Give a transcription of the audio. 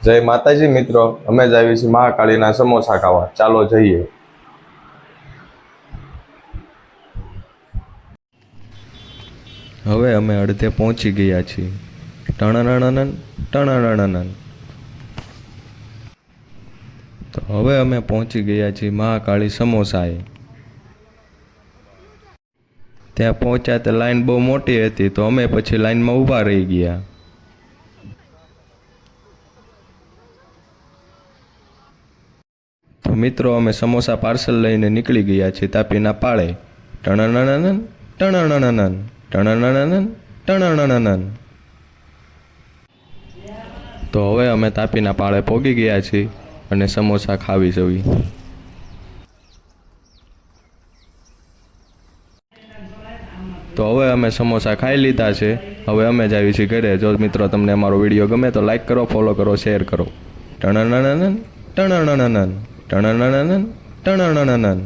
જય માતાજી મિત્રો, અમે જ આવી છીએ મહાકાળીના સમોસા ખાવા. ચાલો જઈએ. હવે અમે અડધે પહોંચી ગયા છીએ. ટણનણનન ટણનણનન. તો હવે અમે પહોંચી ગયા છીએ મહાકાળી સમોસાએ. ત્યાં પહોંચ્યા તો લાઈન બહુ મોટી હતી, તો અમે પછી લાઈનમાં ઊભા રહી ગયા. તો મિત્રો, અમે સમોસા પાર્સલ લઈને નીકળી ગયા છીએ તાપીના પાળે. ટણનણનન ટણનણનન ટણનણનન ટણનણનન. તો હવે અમે તાપીના પાળે પહોંચી ગયા છીએ અને સમોસા ખાવી જવી. તો હવે અમે સમોસા ખાઈ લીધા છે. હવે અમે જ આવી છીએ ઘરે. જો મિત્રો તમને અમારો વિડીયો ગમે તો લાઈક કરો, ફોલો કરો, શેર કરો. ટણનણનન ટણનણનન ટણનણનન ટણનણનન.